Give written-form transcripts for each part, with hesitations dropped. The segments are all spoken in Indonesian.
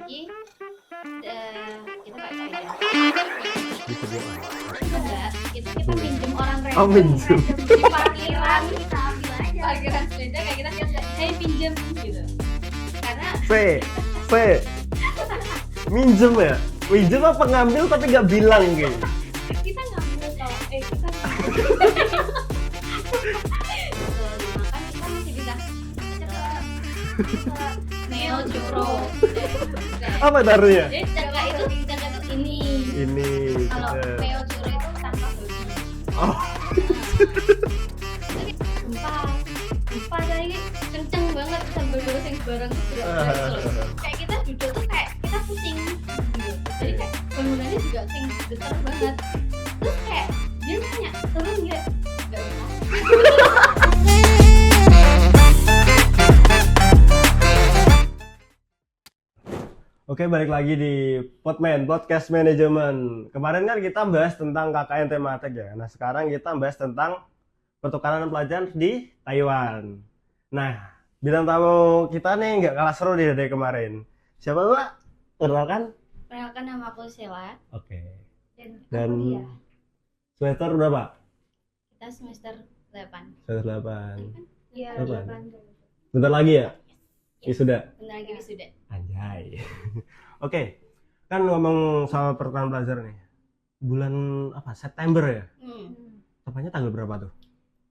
lagi kita pakai sepeda. Disediakan. Enggak, kita pinjem orang random. Oh, minjem. Di parkiran kita ambil aja. Parkiran sepeda kayak kita bilang, hey pinjem gitu. Karena Minjem ya? Minjem apa ngambil tapi nggak bilang gitu? kita ngambil kalau kita makan kita masih bisa Neo Churro. Apa taruhnya? Jadi jaga itu ini. Ini. Kalau Neo Churro itu tanpa babi. Oh. Gempa tadi kenceng banget sambil ngurusin barang kayak kita duduk tuh kayak kita pusing gitu. Jadi kayak bangunannya juga sing getar banget. Terus kayak dia nanya turun nggak usah. Oke, balik lagi di Podman, Podcast Management. Kemarin kan kita bahas tentang KKN tematik ya. Nah, sekarang kita bahas tentang pertukaran pelajar di Taiwan. Nah, bintang tamu kita nih nggak kalah seru dari kemarin. Siapa Mbak? Perkenalkan? Perkenalkan nama aku Sheila. Oke. Dan Dan semester berapa? kita semester 8. Semester 8. Iya, Delapan. Bentar lagi ya? Wisuda? Bentar lagi wisuda. Anjay. Oke. Kan ngomong soal pertukaran pelajar nih. Bulan apa? September ya? Tepatnya tanggal berapa tuh?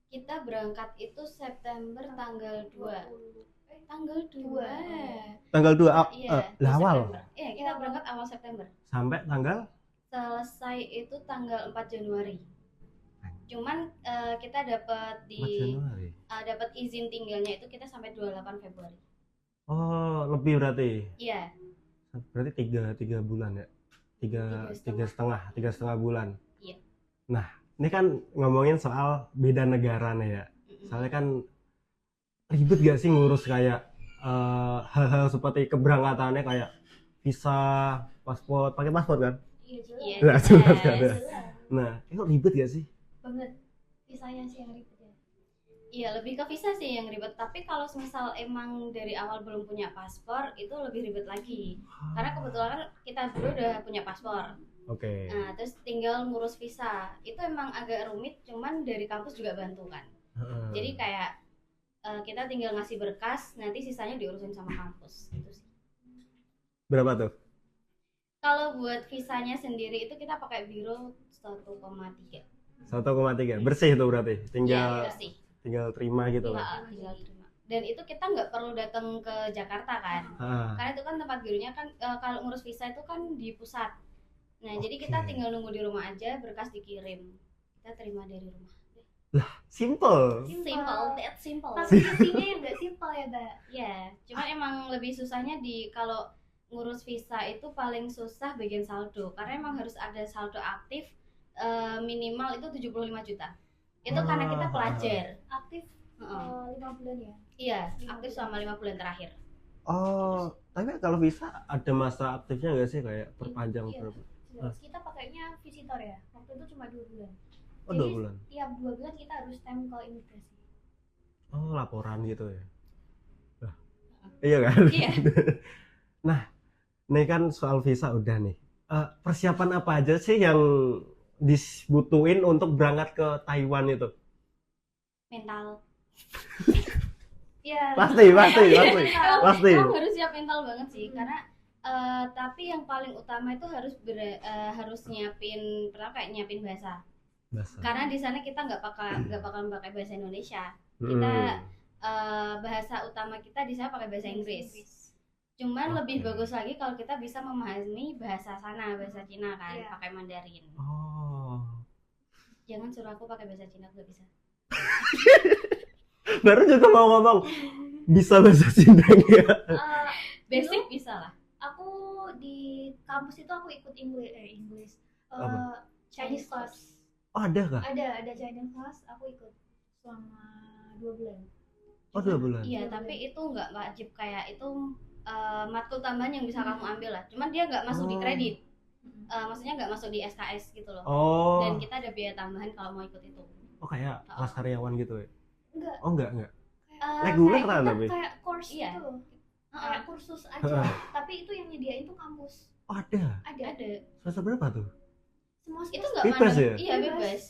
Kita berangkat itu September tanggal 2. Tanggal 2. Tanggal 2 Iya, awal. September. Iya, kita berangkat awal September. Sampai tanggal Selesai itu tanggal 4 Januari. Cuman kita dapat 4 Januari. dapat izin tinggalnya itu kita sampai 28 Februari. Oh, lebih berarti. Iya. Berarti tiga bulan ya? Tiga setengah bulan. Iya. Nah, ini kan ngomongin soal beda negara nih ya. Soalnya kan ribet gak sih ngurus kayak hal-hal seperti keberangkatannya kayak visa, paspor, pakai paspor kan? Iya. Nggak jelas kan ya? Nah, itu ribet gak sih? Banget. Visanya sih yang ribet ya. Iya, lebih ke visa sih yang ribet. Tapi kalau misal emang dari awal belum punya paspor, itu lebih ribet lagi. Karena kebetulan kan kita berdua udah punya paspor. Oke. Nah, terus tinggal ngurus visa. Itu emang agak rumit, cuman dari kampus juga bantu kan. Jadi kayak kita tinggal ngasih berkas, nanti sisanya diurusin sama kampus. Gitu sih. Berapa tuh? Kalau buat visanya sendiri itu kita pakai biro 1,3. 1,3. Bersih tuh berarti. Iya, bersih. Tinggal terima gitu. Iya, tinggal terima. Dan itu kita nggak perlu datang ke Jakarta kan. Karena itu kan tempat bironya kan kalau ngurus visa itu kan di pusat. Nah, jadi kita tinggal nunggu di rumah aja, berkas dikirim. Kita terima dari rumah. Simple. That's simple. Tapi isinya yang nggak simpel ya, Mbak. Iya, cuma emang lebih susahnya di kalau ngurus visa itu paling susah bagian saldo. Karena emang harus ada saldo aktif minimal itu 75 juta. Itu karena kita pelajar. Aktif 5 bulan ya. Iya, aktif selama 5 bulan terakhir. Oh, tapi kalau visa ada masa aktifnya nggak sih kayak perpanjang Iya. berapa? Jelas. Kita pakainya visitor ya. Waktu itu cuma 2 bulan. Oh, 2 bulan. Tiap 2 bulan kita harus stamp ke imigrasi. Oh, laporan gitu ya. Nah, iya kan? Iya. Nah, ini kan soal visa udah nih. Persiapan apa aja sih yang dibutuhin untuk berangkat ke Taiwan itu? Mental. Iya. Pasti. Emang harus siap mental banget sih, karena tapi yang paling utama itu harus nyiapin pertama kayak nyiapin bahasa. Karena di sana kita nggak bakal pakai bahasa Indonesia. Kita bahasa utama kita di sana pakai bahasa Inggris. Cuman lebih bagus lagi kalau kita bisa memahami bahasa sana, bahasa Cina kan, pakai Mandarin. Oh. Jangan suruh aku pakai bahasa Cina, aku nggak bisa. Baru juga mau ngomong bisa bahasa Cina ya. Basic bisa lah. Aku di kampus itu aku ikut English. Apa? Chinese class. Oh, ada kah? Ada Chinese class, aku ikut selama 2 bulan. Oh, 2 bulan. Iya, tapi itu nggak wajib kayak itu matkul tambahan yang bisa kamu ambil lah. Cuman dia nggak masuk di kredit. Maksudnya nggak masuk di SKS gitu loh. Oh. Dan kita ada biaya tambahan kalau mau ikut itu. Oh, kayak kelas karyawan gitu ya? Enggak. Oh, enggak. Kayak Reguler kita kan tapi? kayak course Iya. gitu. Kayak kursus aja. Tapi itu yang nyediain tuh kampus. Oh, ada. Ada. Semester berapa tuh? Semua Itu nggak Bebas mandang. ya? Iya bebas.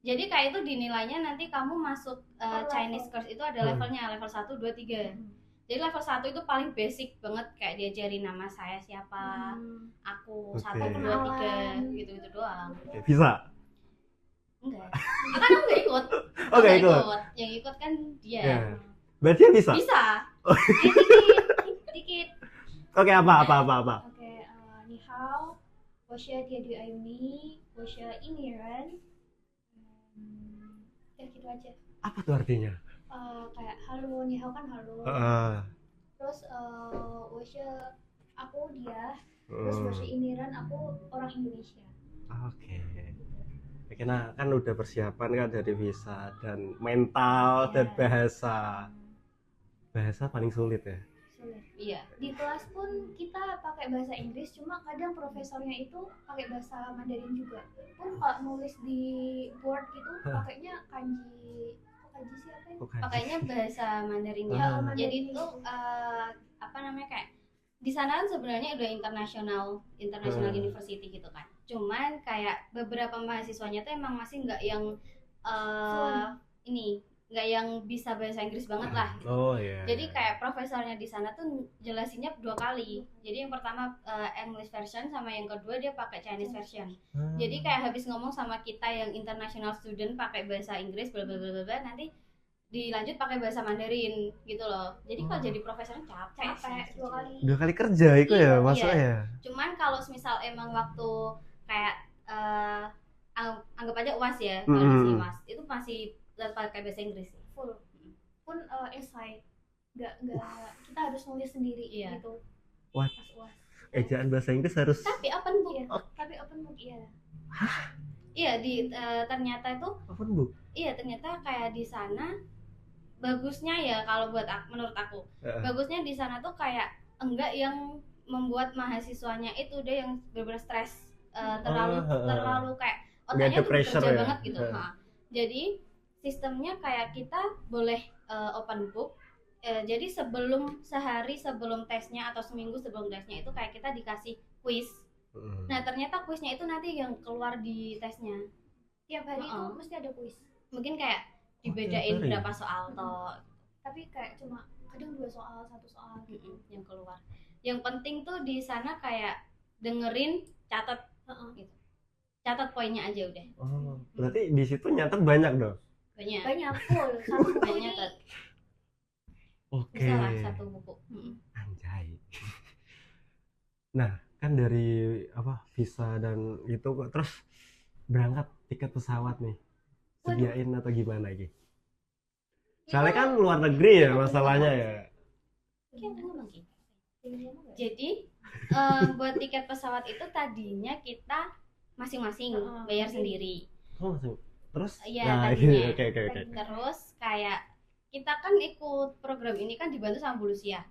Jadi kayak itu dinilainya nanti kamu masuk Chinese course itu ada levelnya, level 1, 2, 3. Jadi level 1 itu paling basic banget, kayak diajarin nama saya siapa, aku, 1, 2, 3 gitu-gitu doang. Bisa? Enggak. Kan aku nggak ikut. Oh, nggak ikut. Yang ikut kan dia. Ya. Berarti bisa? Bisa. Dikit. Oke, apa? Oke, ni hao, 我是蝶女 Ayuni, 我是印尼人。Ya gitu aja. Apa tuh artinya? Kayak halo, ni hao kan halo. Terus 我是 aku dia. Terus 我是印尼人, aku orang Indonesia. Oke. Karena kan udah persiapan kan dari visa dan mental dan bahasa. Bahasa paling sulit ya. Sulit. Iya. Di kelas pun kita pakai bahasa Inggris, cuma kadang profesornya itu pakai bahasa Mandarin juga. Pun kalau nulis di board gitu pakainya kanji. Kanji siapa ya? Pakainya bahasa Mandarinnya. Mandarin. Jadi itu apa namanya, kayak di sana kan sebenarnya udah international university gitu kan. Cuman kayak beberapa mahasiswanya tuh emang masih nggak yang nggak yang bisa bahasa Inggris banget lah. Oh iya. Jadi kayak profesornya di sana tuh jelasinnya 2 kali. Jadi yang pertama English version, sama yang kedua dia pakai Chinese version. Jadi kayak habis ngomong sama kita yang international student pakai bahasa Inggris bla bla bla bla, nanti dilanjut pakai bahasa Mandarin gitu loh. Jadi kalau jadi profesornya capek sih. 2 kali. 2 kali kerja itu ya maksudnya ya. Cuman kalau misal emang waktu kayak anggap aja UAS ya, UAS itu masih pakai bahasa Inggris full. Pun esai nggak kita harus nulis sendiri gitu. What? Pas UAS. Ejaan bahasa Inggris harus. Tapi open book. Tapi open book iya. Hah? Iya, ternyata itu Open book. Iya, ternyata kayak di sana bagusnya ya, kalau menurut aku bagusnya di sana tuh kayak enggak yang membuat mahasiswanya itu udah yang bener-bener stres, terlalu kayak otaknya tuh bekerja banget gitu. Jadi sistemnya kayak kita boleh open book. Jadi sehari sebelum tesnya atau seminggu sebelum tesnya itu kayak kita dikasih quiz. Nah ternyata quiznya itu nanti yang keluar di tesnya. Tiap hari itu mesti ada quiz. Mungkin kayak dibedain berapa soal toh. Tapi kayak cuma kadang 2 soal, 1 soal gitu yang keluar. Yang penting tuh di sana kayak dengerin, catat gitu. Catat poinnya aja udah. Oh, berarti di situ nyatet banyak dong. Banyak full. Satu buku ini. Oke. Bisa lah 1 buku. Anjay. Nah, kan dari visa dan itu terus berangkat tiket pesawat nih. Sediain atau gimana gitu? Soalnya kan luar negeri ya masalahnya ya. Jadi buat tiket pesawat itu tadinya kita masing-masing bayar sendiri. Terus? Iya, tadinya. Oke. Terus kayak kita kan ikut program ini kan dibantu sama Bu Lucia.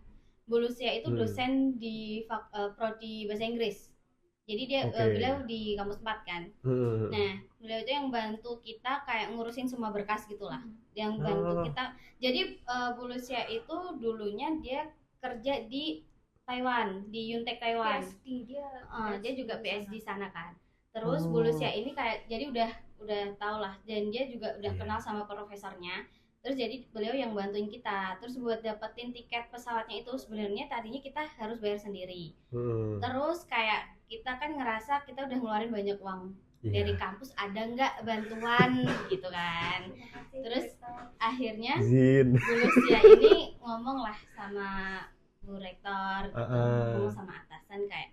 Bu Lucia itu dosen di prodi bahasa Inggris. Jadi beliau di kampus 4 kan. Nah, beliau itu yang bantu kita kayak ngurusin semua berkas gitulah. Yang bantu kita. Jadi Bu Lucia itu dulunya dia kerja di Taiwan, di Yuntech Taiwan. Dia juga PSD sana kan. Terus Bu Lucia ini kayak jadi udah tau lah, dan dia juga udah kenal sama profesornya. Terus jadi beliau yang bantuin kita. Terus buat dapetin tiket pesawatnya itu sebenarnya tadinya kita harus bayar sendiri. Terus kayak kita kan ngerasa kita udah ngeluarin banyak uang dari kampus, ada nggak bantuan gitu kan. Terus akhirnya Bu Lucia ini ngomong lah sama Bu Rektor, ngomong sama atasan kayak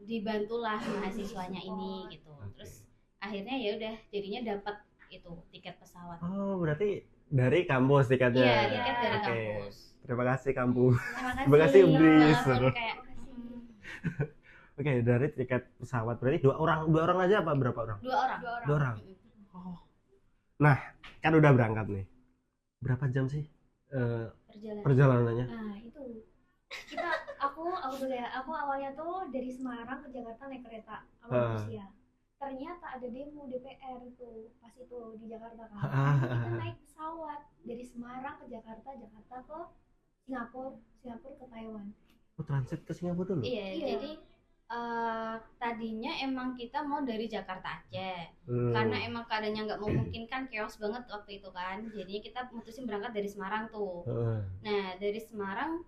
dibantulah mahasiswanya ini gitu. Terus akhirnya ya udah jadinya dapat itu tiket pesawat. Oh, berarti dari kampus tiketnya. Iya, tiket dari kampus. Terima kasih kampus. Terima kasih Ubris. Oke, dari tiket pesawat berarti 2 orang aja apa berapa orang? 2 orang. Oh. Nah, kan udah berangkat nih. Berapa jam sih perjalanannya? Nah, itu. Aku awalnya tuh dari Semarang ke Jakarta naik kereta sama Rusia. Ternyata ada demo DPR tuh pas itu di Jakarta kan. Kita naik pesawat dari Semarang ke Jakarta ke Singapura ke Taiwan. transit ke Singapura dulu. Iya. Jadi tadinya emang kita mau dari Jakarta aja, karena emang keadaannya nggak memungkinkan, chaos banget waktu itu kan. Jadinya kita mutusin berangkat dari Semarang tuh. Nah dari Semarang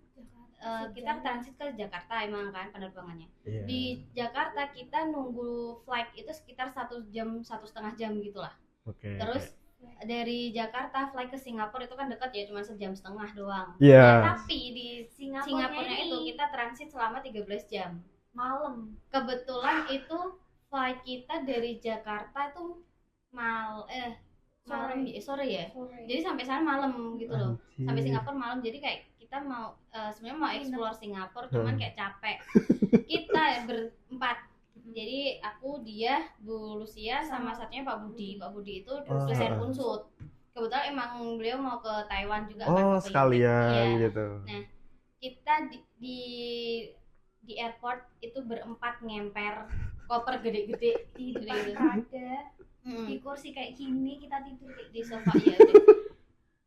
kita transit ke Jakarta emang kan penerbangannya. Di Jakarta kita nunggu flight itu sekitar 1 jam 1,5 jam gitulah. Terus dari Jakarta flight ke Singapura itu kan dekat ya, cuma 1,5 jam doang. Tapi di Singapura itu kita transit selama 13 jam malam. Kebetulan itu flight kita dari Jakarta itu sore ya. Jadi sampai sana malam gitu loh. Sampai Singapura malam. Jadi kayak kita mau sebenarnya mau explore Singapura, cuman kayak capek. Kita berempat. Jadi aku, dia, Bu Lucia, sama satunya Pak Budi. Pak Budi itu dosen unsut. Kebetulan emang beliau mau ke Taiwan juga kan. Sekalian gitu. Nah, kita di airport itu berempat ngemper koper gede-gede di depan ada di kursi kayak gini, kita tidur di sofa ya.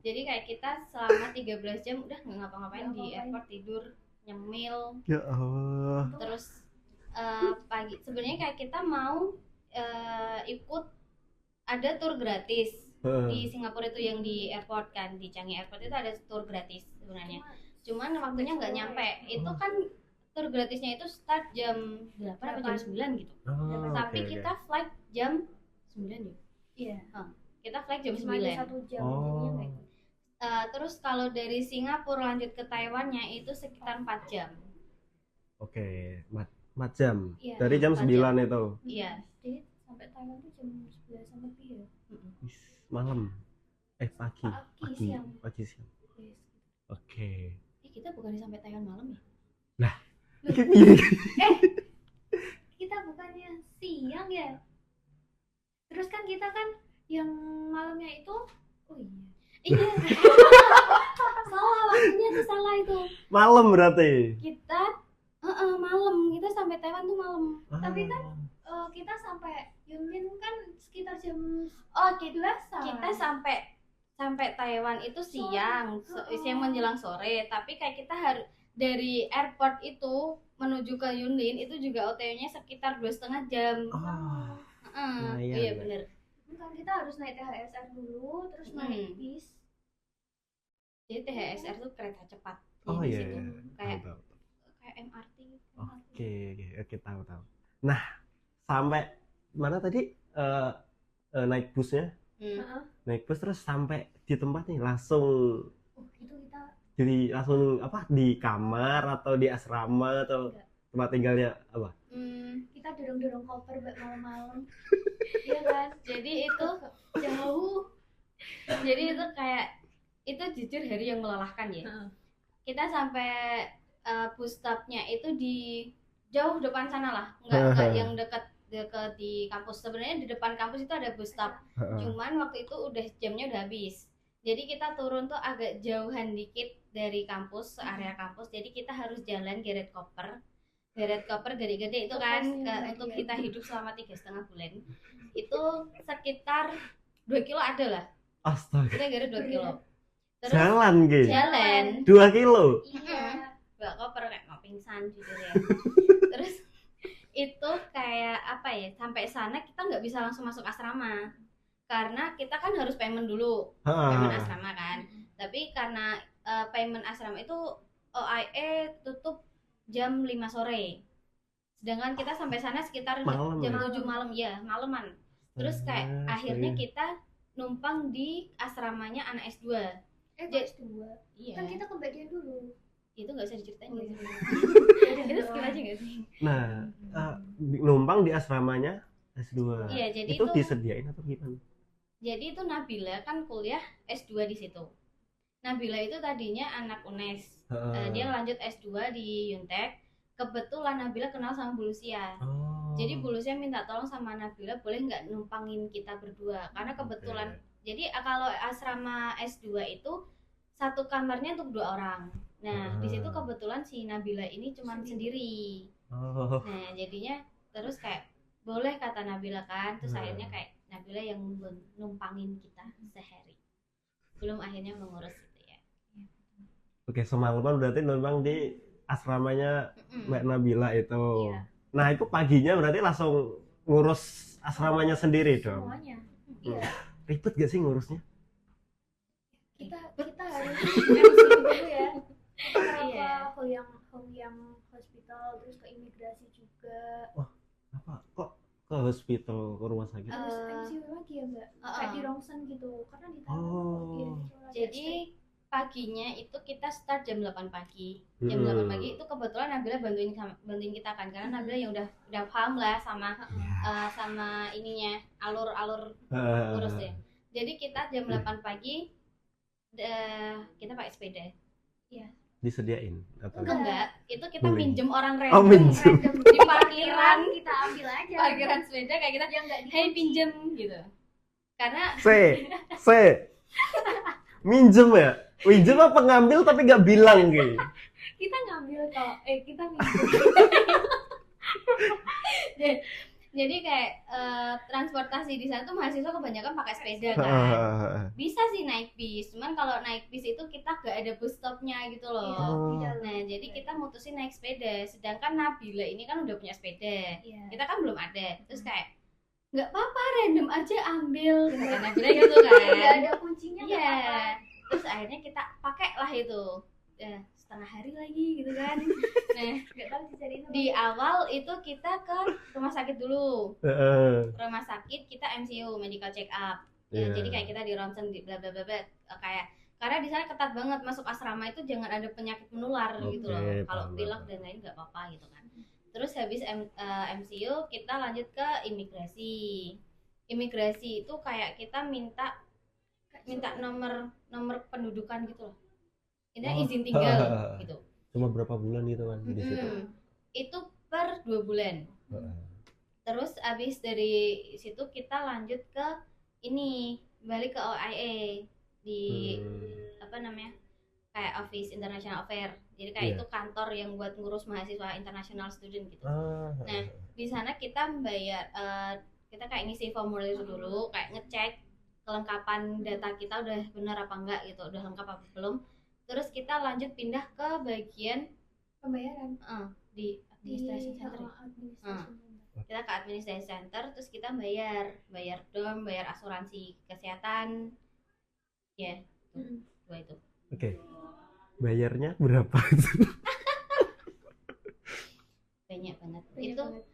Jadi kayak kita selama 13 jam udah nggak ngapa-ngapain di airport, tidur, nyemil. Ya Allah. Terus pagi sebenarnya kayak kita mau ikut ada tour gratis di Singapura itu, yang di airport kan, di Changi Airport itu ada tour gratis sebenarnya. Cuman waktunya nggak nyampe. Itu kan tour gratisnya itu start jam 8 atau jam 9 gitu. Tapi kita flight jam 9 ya? Iya. Kita flight jam 9. 1 jam. Terus kalau dari Singapura lanjut ke Taiwannya itu sekitar 4 jam. 4 jam. Iya, dari jam 9 jam. itu. Iya. Jadi sampai Taiwan tuh jam 11 lebih ya. Malam. Pagi siang. Kita bukannya sampai Taiwan malam ya? Nah. Kita bukannya siang ya? Terus kan kita kan yang malamnya itu, iya. Salah, waktunya tuh salah itu. Malam berarti. Kita malam, kita sampai Taiwan tuh malam. Tapi kan kita sampai Yunlin kan sekitar jam 12-an. Kita sampai Taiwan itu siang, siang menjelang sore. Tapi kayak kita harus dari airport itu menuju ke Yunlin itu juga OTW-nya sekitar 2,5 jam. Iya bener. Kan kita harus naik THSR dulu, terus naik bis. Jadi THSR tuh kereta cepat. Iya. Kayak MRT. Oke, tahu. Nah, sampai mana tadi naik busnya? Naik bus terus sampai di tempat nih langsung. Itu kita. Jadi langsung di kamar atau di asrama atau tempat tinggalnya apa? Kita dorong koper buat malam-malam. Iya kan? Jadi itu jauh. Jadi itu kayak itu jujur hari yang melelahkan ya. Kita sampai bus stopnya itu di jauh depan sana lah, nggak yang dekat di kampus. Sebenarnya di depan kampus itu ada bus stop, cuman waktu itu jamnya udah habis. Jadi kita turun tuh agak jauhan dikit dari kampus, area kampus. Jadi kita harus jalan geret koper gede-gede itu kan untuk kita hidup selama 3,5 bulan. Itu sekitar 2 kilo ada lah. Astaga. Kita geret 2 kilo. Terus jalan 2 kilo. Iya. Gak koper kayak mau pingsan jujur ya. Terus itu kayak apa ya, sampai sana kita nggak bisa langsung masuk asrama karena kita kan harus payment dulu, payment asrama kan. Tapi karena payment asrama itu OIE tutup jam 5 sore, sedangkan kita sampai sana sekitar jam 7 malam ya, malaman. Terus kayak akhirnya kita numpang di asramanya anak S2. S2? Iya. Kan kita kebagian dulu. Itu nggak usah diceritain gitu. Itu skip aja nggak sih? Nah, numpang di asramanya S2. Iya, jadi itu disediain atau gimana? Jadi itu Nabila kan kuliah S2 di situ. Nabila itu tadinya anak UNES. Dia lanjut S2 di Yuntek. Kebetulan Nabila kenal sama Bu Lucia. Jadi Bu Lucia minta tolong sama Nabila, boleh nggak numpangin kita berdua? Karena kebetulan, jadi kalau asrama S2 itu satu kamarnya untuk 2 orang. Nah, di situ kebetulan si Nabila ini cuma sendiri. Nah, jadinya terus kayak boleh kata Nabila kan. Terus akhirnya kayak Nabila yang numpangin kita sehari. Belum akhirnya mengurus itu ya. Oke, semalaman berarti numpang di asramanya Mbak Nabila itu. Iya. Nah itu paginya berarti langsung ngurus asramanya sendiri dong. Semuanya. Iya. Ribet gak sih ngurusnya? Kita harus MC dulu ya. Iya. Kita ke yang hospital, terus ke imigrasi juga. Apa kok ke hospital, ke rumah sakit? Terus MCU lagi ya Mbak, kayak di Rongsen gitu, karena di Jadi paginya itu kita start jam 8 pagi. Jam 8 pagi itu kebetulan Nabila bantuin kita kan, karena Nabila yang udah paham lah sama sama ininya, alur urus ya. Jadi kita jam 8 pagi kita pakai sepeda. Iya. Disediain atau Enggak, itu kita Boleh. minjem orang Oh, minjem. di parkiran kita ambil aja. parkiran sepeda kayak kita Yang nggak hey pinjem gitu. Karena C minjem ya? Minjem apa ngambil tapi gak bilang gitu? kita ngambil kok, kita minjem. jadi kayak transportasi di sana tuh mahasiswa kebanyakan pakai sepeda kan. Bisa sih naik bis, cuman kalau naik bis itu kita gak ada bus stopnya gitu loh. Nah jadi kita mutusin naik sepeda, sedangkan Nabila ini kan udah punya sepeda, kita kan belum ada. Terus kayak nggak apa-apa, random aja ambil gitu kan, Nabila gitu kan. Nggak ada kuncinya. Iya. Terus akhirnya kita pakai lah itu setengah hari lagi gitu kan. Nah Nggak tahu dicariin apa. di awal itu kita ke rumah sakit dulu. Rumah sakit kita MCU, medical check up. Ya, jadi kayak kita di ronsen di bla bla bla bla, kayak karena di sana ketat banget, masuk asrama itu jangan ada penyakit menular gitu loh. Kalau pilek dan lain nggak apa-apa gitu kan. Terus habis MCU kita lanjut ke imigrasi. Imigrasi itu kayak kita minta nomor pendudukan gitu loh. Ini izin tinggal gitu. Cuma berapa bulan gitu kan di situ? Itu per 2 bulan. Terus abis dari situ kita lanjut ke ini, balik ke OIA di apa namanya, kayak Office International Affair. Jadi kayak itu kantor yang buat ngurus mahasiswa international student gitu. Nah di sana kita bayar, kita kayak ngisi formulir dulu, kayak ngecek kelengkapan data kita udah benar apa enggak gitu, udah lengkap apa belum. Terus kita lanjut pindah ke bagian pembayaran di administration center. Kita ke administration center, terus kita bayar dorm, bayar asuransi kesehatan, ya dua itu. Oke. Bayarnya berapa? Banyak banget. Itu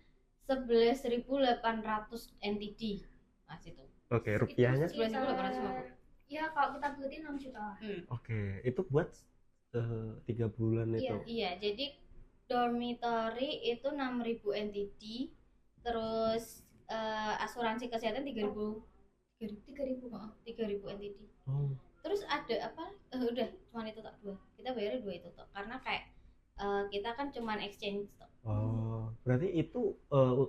11.800 NTD mas itu. Oke, rupiahnya? 11.850. Ya kalau kita bulatin 6 juta lah. Oke, itu buat 3 bulan itu. Iya, jadi dormitory itu 6.000 NTD, terus asuransi kesehatan 3.000 NTD. Terus ada apa? Udah cuman itu tak, 2. Kita bayarnya 2 itu tuh, karena kayak kita kan cuman exchange tuh. Berarti itu 2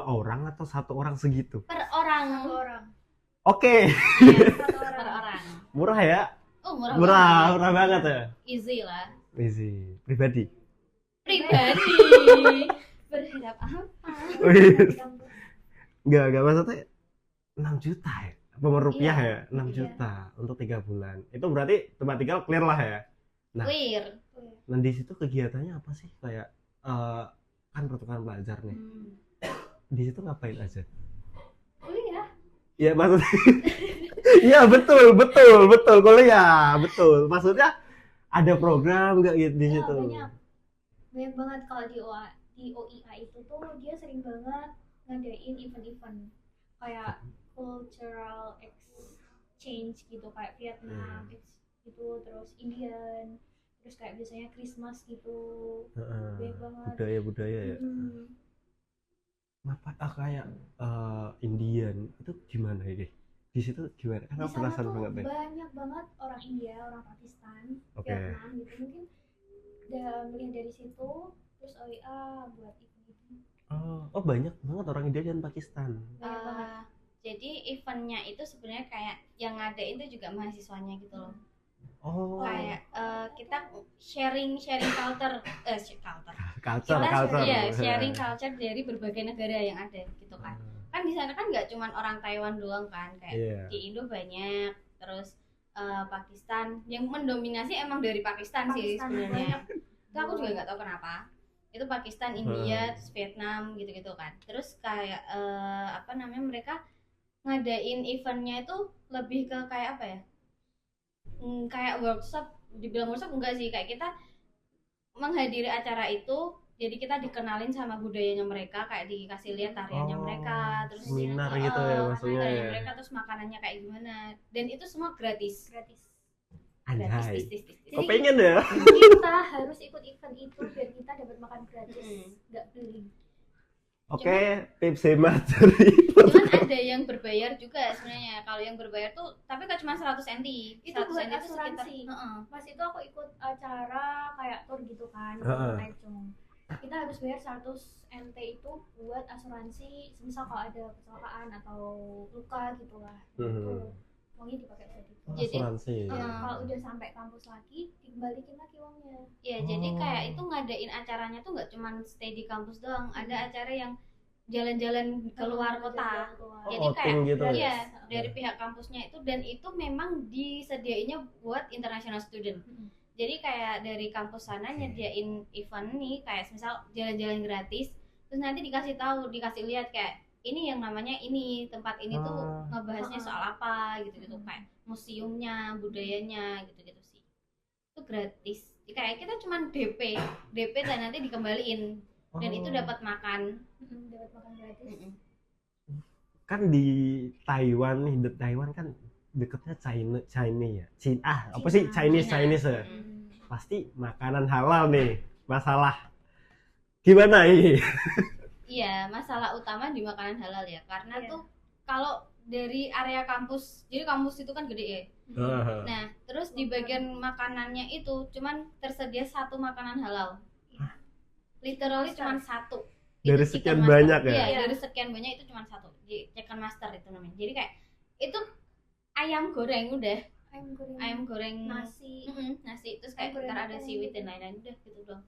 orang atau 1 orang segitu? Per orang. 1 orang. Oke. Iya, per orang. Murah ya? Oh, murah banget ya? Easy lah. Easy. Pribadi. Berharap apa? Enggak maksudnya 6 juta ya? Rupiah ya? 6 Iya. juta untuk 3 bulan. Itu berarti tempat tinggal clear lah ya? Clear. Nah di situ kegiatannya apa sih? Kayak kan pertukaran pelajar nih. Di situ ngapain aja? Kuliah. Ya maksudnya iya betul kuliah, betul. Maksudnya ada program nggak gitu di situ? Banyak banget. Kalau di OIA itu tuh dia sering banget ngadain event-event kayak cultural exchange gitu, kayak Vietnam gitu, terus Indian, terus kayak biasanya Christmas gitu. Banyak banget budaya ya. Kenapa kayak Indian itu gimana ini? Di situ gimana? Karena penasaran banget nih. Banyak banget orang India, orang Pakistan, Vietnam gitu. Mungkin udah melihat dari situ, terus OIA buat event. Banyak banget orang India dan Pakistan. Banyak banget. Jadi eventnya itu sebenarnya kayak yang ngadain itu juga mahasiswanya gitu loh. Kayak kita sharing culture. Iya, sharing culture dari berbagai negara yang ada gitu kan. Kan di sana kan nggak cuma orang Taiwan doang kan, kayak di Indo banyak, terus Pakistan yang mendominasi emang dari Pakistan sih sebenarnya. Itu aku juga nggak tahu kenapa. Itu Pakistan, India, terus Vietnam gitu-gitu kan. Terus kayak mereka ngadain eventnya itu lebih ke kayak apa ya? Kayak workshop, dibilang workshop enggak sih, kayak kita menghadiri acara itu, jadi kita dikenalin sama budayanya mereka, kayak dikasih lihat tariannya mereka, terus seminar gitu ya maksudnya tariannya ya. mereka, terus makanannya kayak gimana, dan itu semua gratis. Anjay. Tis. Kok pengen ya? Kita harus ikut event itu biar kita dapat makan gratis, nggak beli. Oke, tips hemat dari Cuman ada yang berbayar juga sebenarnya. Kalau yang berbayar tuh, tapi kan cuma 100 NT. Itu 100 buat NT itu asuransi. sekitar, Pas itu aku ikut acara kayak tour gitu kan, Taichung. Kita harus bayar 100 NT itu buat asuransi, misal kalau ada kecelakaan atau luka gitu lah. Itu uangnya dipakai buat itu. Jadi asuransi. Kalau udah sampai kampus lagi, dikembalikan lagi uangnya. ya jadi kayak itu ngadain acaranya tuh nggak cuma stay di kampus doang, ada acara yang jalan-jalan keluar kota. Jadi kayak gitu ya dari pihak kampusnya itu, dan itu memang disediainya buat international student. Jadi kayak dari kampus sana nyediain event nih, kayak misal jalan-jalan gratis, terus nanti dikasih lihat kayak ini yang namanya ini, tempat ini tuh ngebahasnya soal apa gitu-gitu, kayak museumnya, budayanya gitu-gitu sih. Itu gratis. Kayak kita cuman DP dan nanti dikembaliin. Dan itu dapat makan gratis. Kan di Taiwan nih, Taiwan kan deketnya China ya. Apa sih Chinese ya? Pasti makanan halal nih. Masalah gimana ini? Iya, masalah utama di makanan halal ya. Karena tuh kalau dari area kampus, jadi kampus itu kan gede ya. Nah, terus di bagian makanannya itu cuman tersedia satu makanan halal. Literally cuma satu. Dari sekian banyak ya? Iya, dari sekian banyak itu cuma satu. Chicken master itu namanya. Jadi kayak itu ayam goreng udah. Ayam goreng nasi. Nasi terus kayak ntar ada seaweed dan lain-lain, udah gitu doang.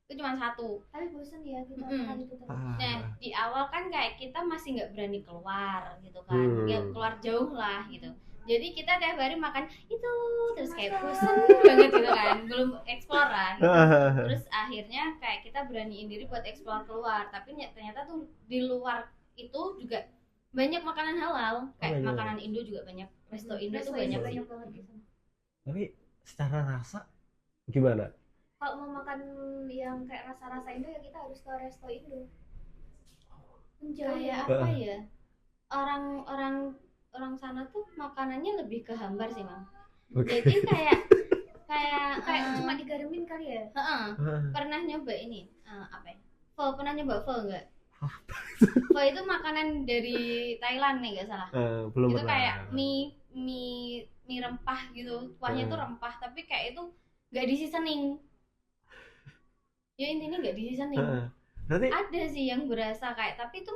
Itu cuma satu. Tapi bosan ya kita makan itu terus. Nah, di awal kan kayak kita masih nggak berani keluar gitu kan. Ya keluar jauh lah gitu. Jadi kita tiap hari makan itu terus kayak bosan banget gitu kan, belum eksploran. Terus akhirnya kayak kita beraniin diri buat eksplor keluar, tapi ternyata tuh di luar itu juga banyak makanan halal, kayak makanan Indo juga banyak, resto Indo tuh banyak banget di sana. Tapi secara rasa gimana? Kalau mau makan yang kayak rasa-rasa Indo ya kita harus ke resto Indo. Kayak apa ya? Orang sana tuh makanannya lebih ke hambar sih, Mang. Jadi kayak cuma digaremin kali ya. Pernah nyoba ini apa ya? Pho, pernah nyoba pho enggak? Pho itu makanan dari Thailand nih, nggak salah. Belum itu pernah. kayak mie rempah gitu, kuahnya tuh rempah, tapi kayak itu nggak di seasoning. Ya intinya nggak di seasoning. Berarti ada sih yang berasa kayak, tapi itu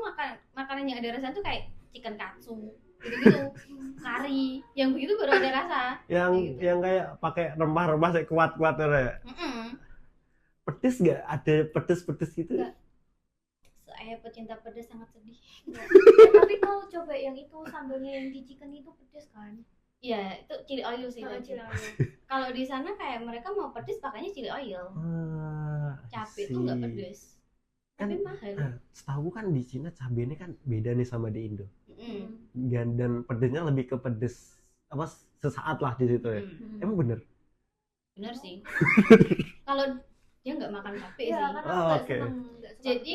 makanan yang ada rasa tuh kayak chicken katsu gitu-gitu, kari, yang begitu baru ada rasa. Yang kayak pakai rempah-rempah kayak kuat-kuat ya. Pedes nggak? Ada pedes-pedes gitu? Nggak. Saya pecinta pedas sangat sedih. Tapi kau coba yang itu sambalnya yang di chicken itu pedes kan? Iya, itu chili oil sih. Kalau di sana kayak mereka mau pedes pakainya chili oil. Cabai itu nggak pedes. Tapi mahal. Setahu kan di Cina cabenya kan beda nih sama di Indo. Dan pedesnya lebih ke pedes apa sesaat lah di situ ya. Emang bener? Bener sih. Kalau dia nggak makan cabai sih. Oke. Jadi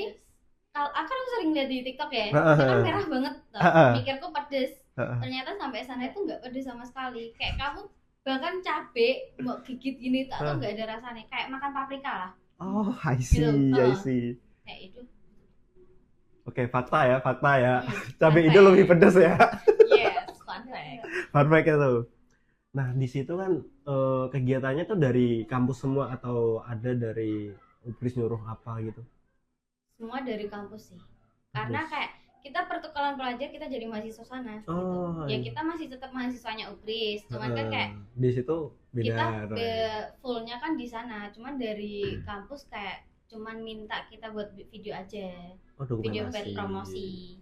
kalau aku sering lihat di TikTok ya, itu kan merah banget. Mikirku pedes. Ternyata sampai sana itu nggak pedes sama sekali. Kayak kamu bahkan cabai mau gigit gini tuh nggak ada rasanya. Kayak makan paprika lah. Oh, I see, I see. Kayak itu. Oke, fakta ya. Cabai Indo lebih pedas ya. Yes, fun fact. Fun fact itu. Nah, di situ kan kegiatannya tuh dari kampus semua atau ada dari UPRIS nyuruh apa gitu? Semua dari kampus sih. Karena kayak kita pertukaran pelajar, kita jadi mahasiswa sana. Oh, gitu. Ya kita masih tetap mahasiswanya UPRIS, cuman kan kayak di situ beda. Kita fullnya kan di sana, cuman dari kampus kayak cuman minta kita buat video aja. Video buat promosi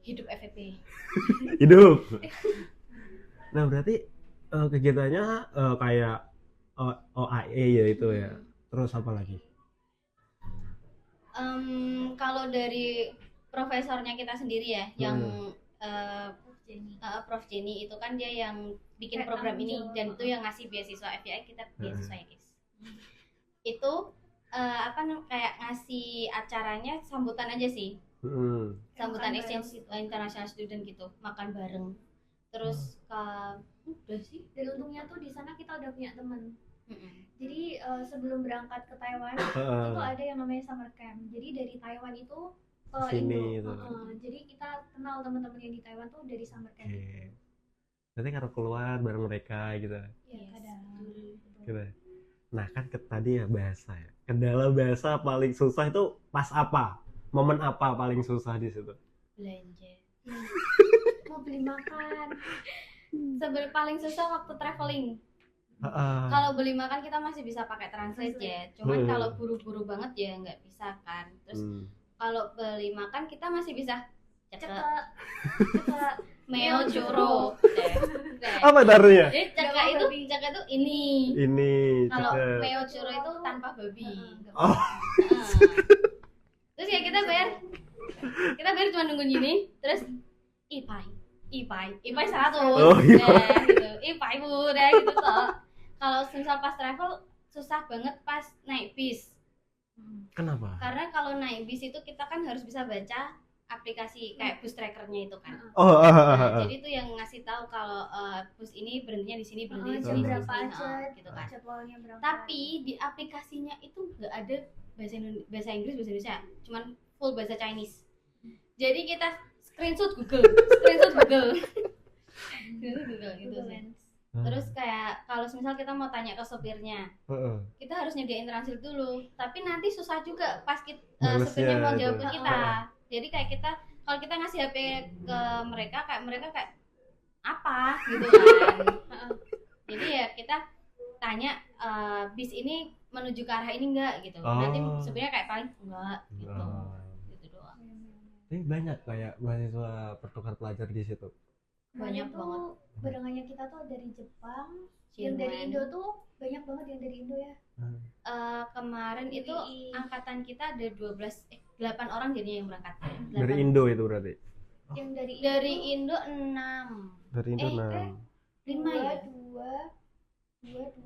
hidup FVP. Hidup. Nah, berarti kegiatannya kayak OAE ya itu ya. Terus apa lagi? Kalau dari profesornya kita sendiri ya, yang Prof Jenny itu kan dia yang bikin program ini dan itu yang ngasih beasiswa FYI kita beasiswa ya guys. Itu kayak ngasih acaranya sambutan aja sih. Sambutan exchange international student gitu, makan bareng. Terus udah sih. Dan untungnya tuh di sana kita udah punya teman. Jadi sebelum berangkat ke Taiwan itu ada yang namanya summer camp. Jadi dari Taiwan itu ke Indo. Jadi kita kenal teman-teman yang di Taiwan tuh dari summer camp. Nanti kalau keluar bareng mereka gitu. Iya, kadang. Gitu. Nah kan tadi ya bahasa ya. Kendala bahasa paling susah itu pas apa? Momen apa paling susah di situ? Belanja. Mau beli makan. Sebenarnya paling susah waktu traveling. Kalau beli makan kita masih bisa pakai translate ya. Cuman kalau buru-buru banget ya nggak bisa kan. Terus kalau beli makan kita masih bisa cekek meo churro. Apa taruhnya? Jadi cekek itu ini. Kalau meo churro itu tanpa babi. Terus ya kita bayar cuma nunggu gini. Terus ipai 100. Gitu. Ipai udah gitu toh. Kalau misal pas travel susah banget pas naik bis. Kenapa? Karena kalau naik bis itu kita kan harus bisa baca aplikasi kayak bus trackernya itu kan. Jadi itu yang ngasih tahu kalau bus ini berhentinya di sini, berhenti di sini, berapa aja gitu kan. Jadwalnya berapa. Tapi di aplikasinya itu nggak ada bahasa Inggris, bahasa Indonesia, cuman full bahasa Chinese. Jadi kita screenshot Google gitu sih. Terus kayak kalau misal kita mau tanya ke sopirnya, kita harus nyediain translate dulu. Tapi nanti susah juga pas sopirnya mau jawab ke kita. Jadi kayak kalau kita ngasih HP ke mereka kayak apa gitu kan. Jadi ya kita tanya bis ini menuju ke arah ini enggak gitu. Nanti sebenarnya kayak paling enggak gitu. Gitu doang. Tapi banyak kayak mahasiswa pertukar pelajar di situ. Banyak banget. Barengannya kita tuh dari Jepang, yang dari Indo tuh banyak banget yang dari Indo ya. Kemarin itu angkatan kita ada 8 orang jadinya yang berangkat. 8. Dari Indo itu berarti? Yang dari Indo 6. Dari Indo 6. 5 ya? 2, 4.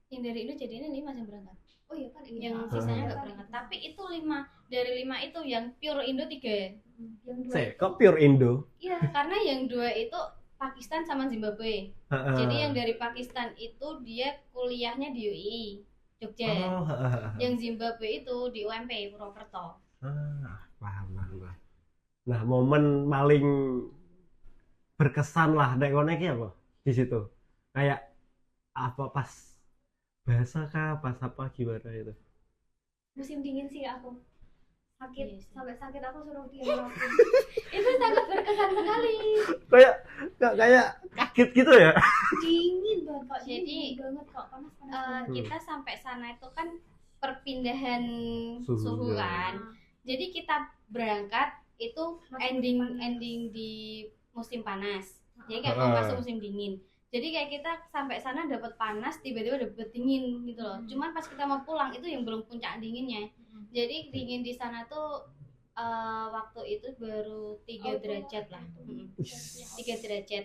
Yang dari Indo jadinya 5 yang berangkat. Oh iya kan ini. Yang sisanya nggak berangkat. Tapi itu 5. Dari 5 itu yang pure Indo 3. Yang 2 kok pure Indo? Iya, karena yang 2 itu Pakistan sama Zimbabwe. Jadi yang dari Pakistan itu dia kuliahnya di UI Jogja. Yang Zimbabwe itu di UMP Purwokerto. Paham. Nah, momen paling berkesan lah nek apa di situ? Kayak apa pas bahasa kah, pas apa gimana itu? Musim dingin sih aku. Sampai sakit aku suruh dia ngelakuin. Itu sangat berkesan sekali. Kayak kaget gitu ya. Dingin banget kok. Jadi banget kok panas. Kita sampai sana itu kan perpindahan suhu kan. Jadi kita berangkat itu ending di musim panas. Jadi kayak mau masuk musim dingin. Jadi kayak kita sampai sana dapat panas, tiba-tiba dapat dingin gitu loh. Cuman pas kita mau pulang itu yang belum puncak dinginnya. Jadi dingin di sana tuh waktu itu baru 3 derajat lah. 3 derajat.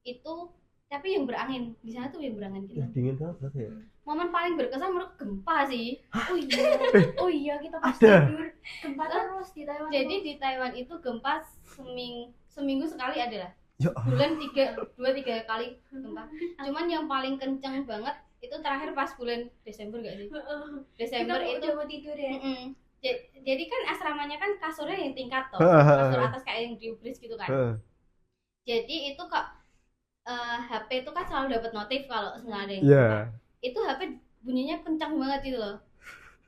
Itu tapi yang berangin di sana tuh yang berangin gitu. Dingin banget ya. Momen paling berkesan menurut gempa sih. Oh iya kita pas tidur gempa terus di Taiwan. Jadi di Taiwan itu gempa seminggu sekali adalah. Bulan 2-3 kali gempa. Cuman yang paling kenceng banget itu terakhir pas bulan Desember gak sih? Desember kita itu udah mau tidur ya. Jadi kan asramanya kan kasurnya yang tingkat tuh, kasur atas kayak yang di bridge gitu kan. Jadi itu kok HP itu kan selalu dapat notif kalau nggak ada yang itu HP bunyinya kencang banget gitu loh,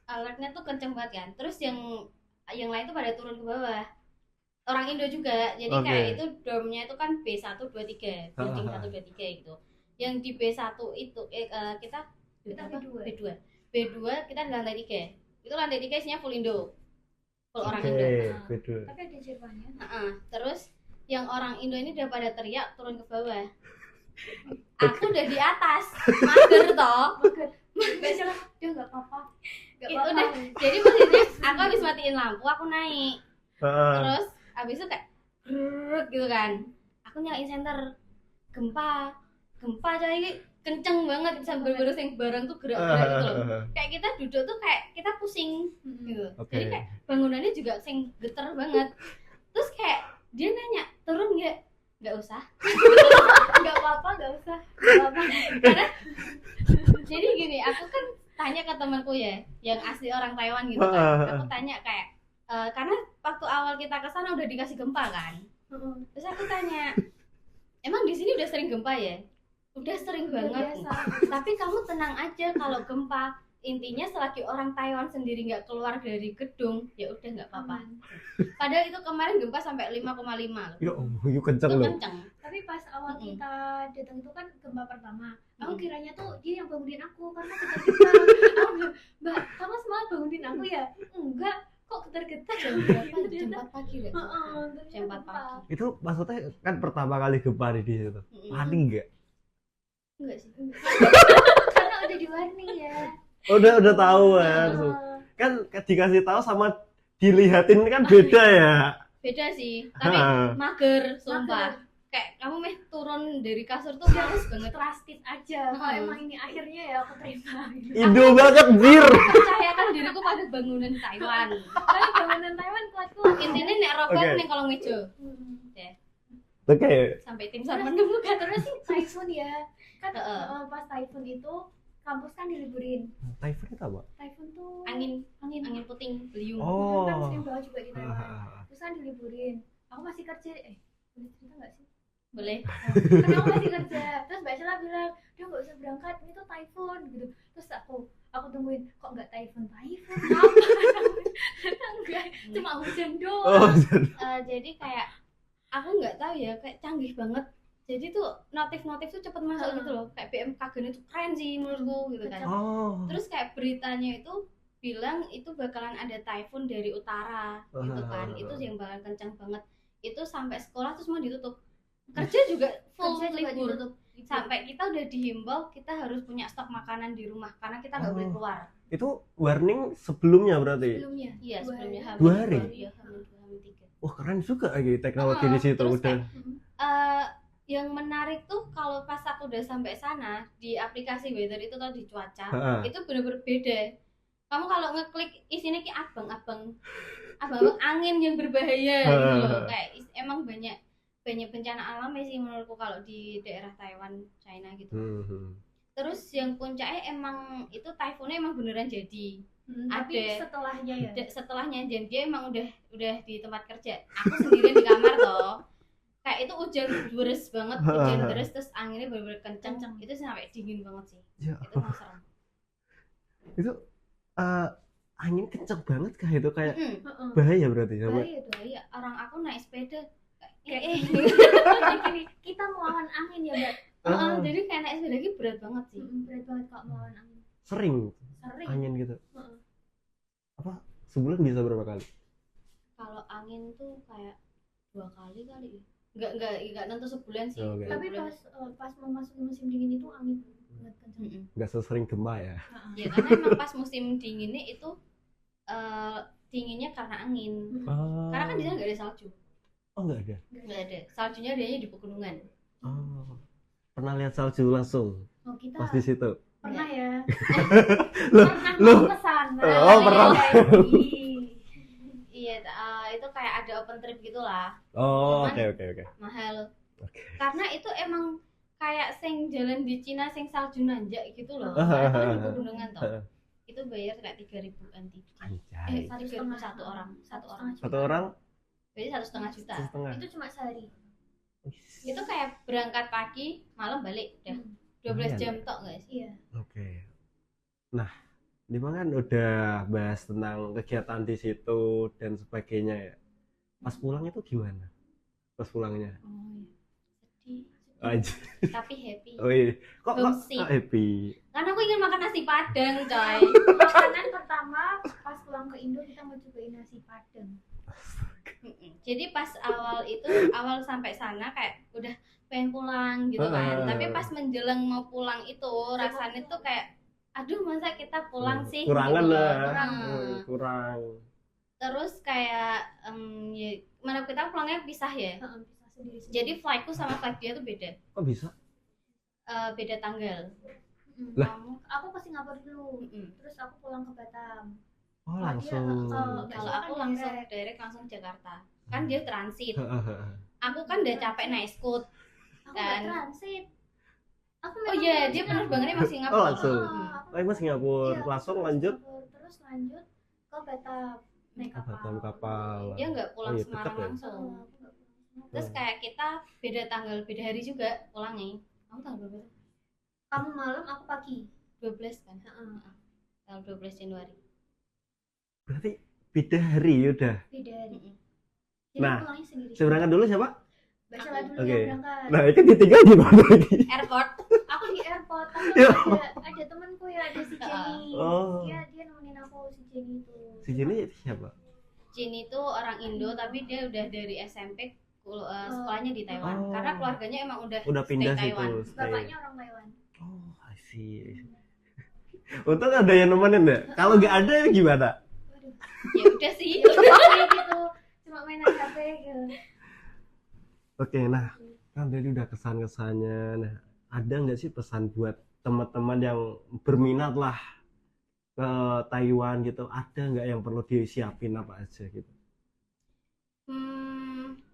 alertnya tuh kencang banget kan. Terus yang lain tuh pada turun ke bawah, orang Indo juga. Jadi kayak itu dormnya itu kan B1, 2, 3, building 1, 2, 3 gitu. Yang di B1 itu kita B2 kita di lantai 3. Itu lantai 3 isinya full Indo, full orang Indo. Tapi ada Jermannya. Terus yang orang Indo ini udah pada teriak turun ke bawah. Aku udah di atas, mager toh. Biasalah, dia nggak apa-apa. Udah, jadi posisinya aku habis matiin lampu, aku naik. Terus habis itu kayak brrrr gitu kan. Aku nyalain senter. Gempa coy, kenceng banget sambil bener sing barang tuh gerak-gerak gitu loh. Kayak kita duduk tuh kayak kita pusing gitu. Jadi kayak bangunannya juga sing geter banget. Terus kayak dia nanya, turun nggak usah. Nggak apa-apa. Karena jadi gini, aku kan tanya ke temanku ya, yang asli orang Taiwan gitu kan. Aku tanya kayak karena waktu awal kita kesana udah dikasih gempa kan. Terus aku tanya, emang di sini udah sering gempa ya? Udah sering banget. Tapi kamu tenang aja kalau gempa. Intinya selagi orang Taiwan sendiri nggak keluar dari gedung, ya udah nggak apa-apa. Padahal itu kemarin gempa sampai 5,5 loh. Yo kenceng loh. Tapi pas awal kita datang itu kan gempa pertama. Aku kiranya tuh dia yang bangunin aku karena getar-getar. Aku bilang, Mbak, kamu semangat bangunin aku ya? Enggak, kok getar-getar jam berapa? Jam 4 pagi deh. Jam 4 pagi. Itu maksudnya kan pertama kali gempa di situ. Panik enggak? Enggak sih. Karena udah di warning ya. Udah tahu kan dikasih tahu sama dilihatin kan beda ya. Beda sih, tapi mager sumpah. Kayak kamu turun dari kasur tuh males banget. Trusted aja. Kalau emang ini akhirnya ya aku terima. Indo banget jir. Percayakan diriku pada bangunan Taiwan. Tapi bangunan Taiwan kuat-kuat. Intinya nek rokok ning kolong meja. Oke. Sampai tim SAR menemukan terus typhoon ya. Kan pas typhoon itu kampus kan diliburin. Typhoon itu apa? Typhoon tuh angin puting beliung. Kan sering banget juga di Taiwan. Terus kan diliburin. Aku masih kerja. Boleh cerita nggak sih? Boleh. Kan aku masih kerja. Terus Mbak Sheila bilang, "Udah nggak usah berangkat, ini tuh typhoon." gitu. Terus aku tungguin, kok nggak typhoon? Apa? Enggak, cuma hujan doang. Jadi kayak aku nggak tahu ya, kayak canggih banget. Jadi tuh notif tuh cepet masuk gitu loh. Kayak BMKG itu keren sih menurutku gitu kan. Terus kayak beritanya itu bilang itu bakalan ada typhoon dari utara gitu kan. Itu yang bakalan kencang banget. Itu sampai sekolah terus mau ditutup. Kerja juga full libur. Sampai kita udah dihimbau kita harus punya stok makanan di rumah karena kita nggak boleh keluar. Itu warning sebelumnya berarti? Sebelumnya. Iya, sebelumnya hamil 2 hari. Iya, hamil 3. Wah, keren juga lagi teknologi di situ udah. Yang menarik tuh kalau pas aku udah sampai sana di aplikasi weather itu tadi cuaca itu bener-bener beda. Kamu kalau ngeklik isinya kayak abang angin yang berbahaya gitu loh. Kayak emang banyak bencana alam sih menurutku kalau di daerah Taiwan, China gitu. Terus yang puncaknya emang itu typhoonnya emang beneran jadi. Tapi setelahnya ya. Setelahnya jadi dia emang udah di tempat kerja. Aku sendirian di kamar toh. Kayak itu hujan deras banget, hujan deras terus anginnya bener-bener kenceng. Itu sampai dingin banget sih. Ya. Itu serem. Itu angin kenceng banget kah itu kayak bahaya berarti sampai. Bahaya. Orang aku naik sepeda gini, kita melawan angin ya, Mbak. Jadi kayak naik sepeda lagi berat banget sih. Berat banget kok melawan angin. Sering angin gitu. Apa sebulan bisa berapa kali? Kalau angin tuh kayak 2 kali kali ya. Enggak nentu sebulan sih. Okay. Tapi pas memasuki musim dingin itu angin banget kencang. Enggak sesering gempa ya. Ya karena emang pas musim dinginnya itu dinginnya karena angin. Karena kan di sana enggak ada salju. Oh, enggak ada. Enggak ada. Saljunya adanya di pegunungan. Oh. Pernah lihat salju langsung? Oh, kita pas di situ. Pernah ya. Lu pesan. pernah. Iya, itu kayak ada open trip gitulah. Oh, oke. Mahal. Oke. Karena itu emang kayak sing jalan di Cina sing salju nanjak gitu loh. Karena di pegunungan toh. Itu bayar kayak 3.000-an tiket. Anjay. 3.000 satu orang. Satu orang? Berarti 1,5 juta. Itu cuma sehari. Itu kayak berangkat pagi, malam balik udah 12 jam tok guys. Iya. Oke. Nah, Dima kan udah bahas tentang kegiatan di situ dan sebagainya ya. Pas pulang itu gimana? Pas pulangnya? Oh iya. Sedih. Aja. Tapi happy. Oh iya. Kok happy? Karena aku ingin makan nasi Padang, coy. Makanan pertama pas pulang ke Indo kita mau cobain nasi Padang. Jadi pas awal sampai sana kayak udah pengen pulang gitu kan. Tapi pas menjelang mau pulang itu rasanya tuh kayak aduh masa kita pulang sih kurangan gitu lah. loh. Kurang. Terus kayak ya, mana kita pulangnya pisah ya. Bisa sendiri. Jadi flightku sama flight dia tuh beda. Kok bisa? Beda tanggal. Lah. Aku ke Singapura dulu, terus aku pulang ke Batam. Oh langsung. Kalau aku langsung direct langsung Jakarta. Kan dia transit. Aku kan udah capek naik Scoot. Aku nggak transit. Oh iya, dia penerbangannya emang Singapura. Oh langsung. Emang Singapura Iya, langsung lanjut. Terus lanjut ke Batam naik kapal. Dia nggak pulang iya, Semarang ya? langsung. Terus kayak kita beda tanggal, beda hari juga pulangnya. Kamu tanggal berapa? Kamu malam, aku pagi. 12 kan? Tanggal 12 Januari. Berarti beda hari ya udah. Beda hari. Jadi Nah, pulangnya sendiri. Seberangkat dulu siapa? Mbak Sheila dulu Oke. yang berangkat. Nah, itu ditinggal di mana lagi? Airport. Aku di airport, Ya. ada temanku ya, ada si Jenny. Oh. Dia nemenin aku, si Jenny itu. Si Jenny siapa? Jenny itu orang Indo tapi dia udah dari SMP sekolahnya di Taiwan. Karena keluarganya emang udah pindah stay situ. Taiwan. Bapaknya orang Taiwan. Oh, I see. Untung ada yang nemenin ya. Kalau nggak ada ya gimana? Waduh. Ya udah sih. Kayak gitu, cuma mainan HP gitu. Oke, nah kan tadi udah kesan-kesannya. Nah, ada nggak sih pesan buat teman-teman yang berminat lah ke Taiwan gitu? Ada nggak yang perlu disiapin apa aja gitu?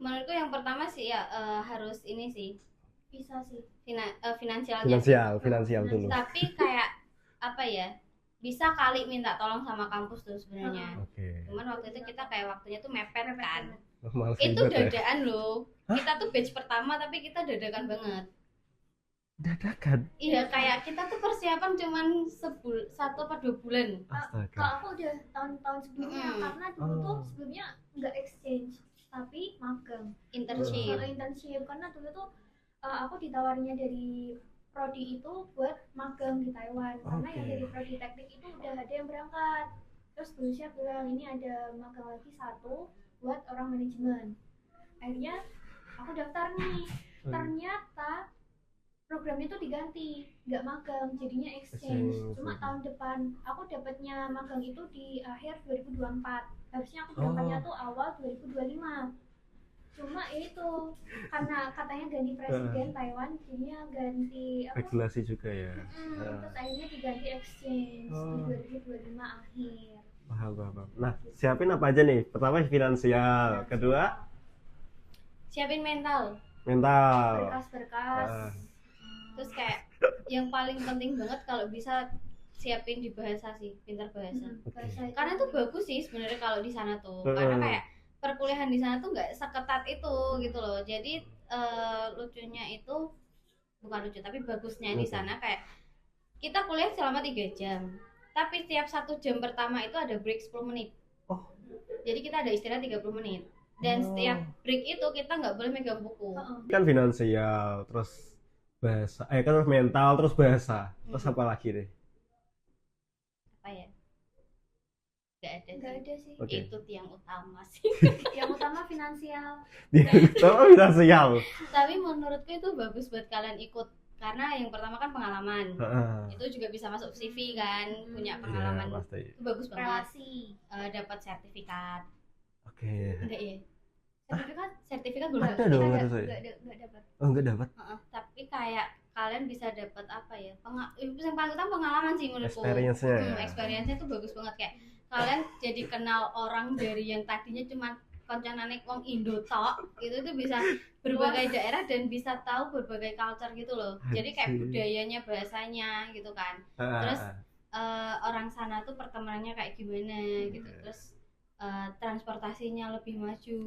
Menurutku yang pertama sih ya harus ini sih Bisa sih. finansialnya. Finansial dulu. Tapi kayak apa ya? Bisa kali minta tolong sama kampus tuh sebenarnya. Oke. Cuman waktu itu kita kayak waktunya tuh mepet kan. Malah Itu ribet ya. dadaan loh. Kita tuh batch pertama tapi kita dadakan banget. Dadakan. Iya, kayak kita tuh persiapan cuman 1 atau 2 bulan. Astaga. Kalau aku udah tahun-tahun sebelumnya, karena dulu tuh Oh. sebelumnya nggak exchange, tapi magang. Internship. Internship, karena dulu tuh aku ditawarnya dari prodi itu buat magang di Taiwan. Karena yang Oke. dari prodi teknik itu udah ada yang berangkat. Terus Bu Syah bilang ini ada magang lagi 1 buat orang manajemen. Akhirnya aku daftar nih. Ternyata programnya tuh diganti, nggak magang, jadinya exchange. Cuma tahun depan aku dapatnya magang itu di akhir 2024. Harusnya aku berangkatnya tuh awal 2025. Cuma itu karena katanya ganti presiden Taiwan, jadinya ganti apa? Regulasi juga ya. Terus akhirnya diganti exchange di 2025 akhir. Paham. Nah, siapin apa aja nih? Pertama finansial, kedua Siapin mental. Berkas-berkas. Terus kayak yang paling penting banget kalau bisa siapin di bahasa sih, pintar bahasa. Bahasa itu. Karena itu bagus sih sebenarnya kalau di sana tuh. Karena kayak perkuliahan di sana tuh nggak seketat itu gitu loh. Jadi lucunya itu bukan lucu tapi bagusnya di sana kayak kita kuliah selama 3 jam. Tapi setiap 1 jam pertama itu ada break 10 menit. Oh. Jadi kita ada istirahat 30 menit. Dan setiap break itu kita nggak boleh megang buku. kan finansial, terus bahasa, kan terus mental, terus bahasa, terus apa lagi deh? Apa ya? Nggak ada sih. Oke. Itu yang utama sih. Yang utama finansial. Terus finansial. Tapi menurutku itu bagus buat kalian ikut karena yang pertama kan pengalaman. Itu juga bisa masuk CV kan, punya pengalaman. Ya, pasti. Itu bagus banget. Relasi. Dapat sertifikat. Oke. Enggak ya? Sertifikat belum Ada dapat. dong, Nggak harusnya. nggak dapat. Oh, enggak dapat. Tapi kayak kalian bisa dapat apa ya? Yang paling utama pengalaman sih menurutku. Experience-nya. Experience-nya tuh bagus banget kayak kalian jadi kenal orang dari yang tadinya cuma konconane wong Indo tok, itu tuh bisa berbagai daerah dan bisa tahu berbagai culture gitu loh. Jadi kayak budayanya, bahasanya gitu kan. Terus orang sana tuh pertemanannya kayak gimana gitu. Terus transportasinya lebih maju.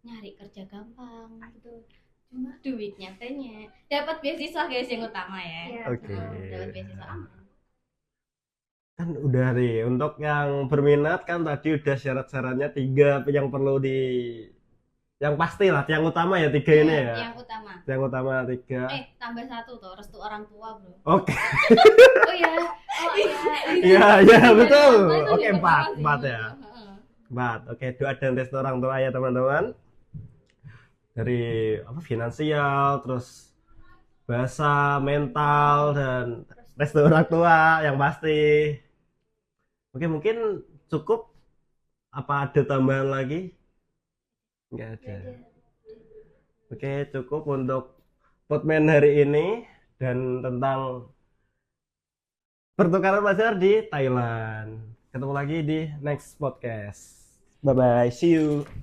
Nyari kerja gampang gitu. Cuma duitnya banyak. Dapat beasiswa guys yang utama ya. Oke. Dapat beasiswa aman. Kan udah nih, untuk yang berminat kan tadi udah syarat-syaratnya 3 yang perlu yang pasti lah, yang utama ya 3 ini ya. Yang utama. Yang utama 3. Tambah 1 tuh, restu orang tua, Bro. Oke. Oh iya. Iya, betul. Itu Oke, juga 4 pertama sih. ya. 4. Oke, doa dan restu orang tua ya teman-teman. Dari finansial, terus bahasa, mental, dan restu orang tua yang pasti. Oke, mungkin cukup. Apa ada tambahan lagi? Enggak ada. Oke, cukup untuk Podman hari ini dan tentang pertukaran pelajar di Thailand. Ketemu lagi di next podcast. Bye bye, see you.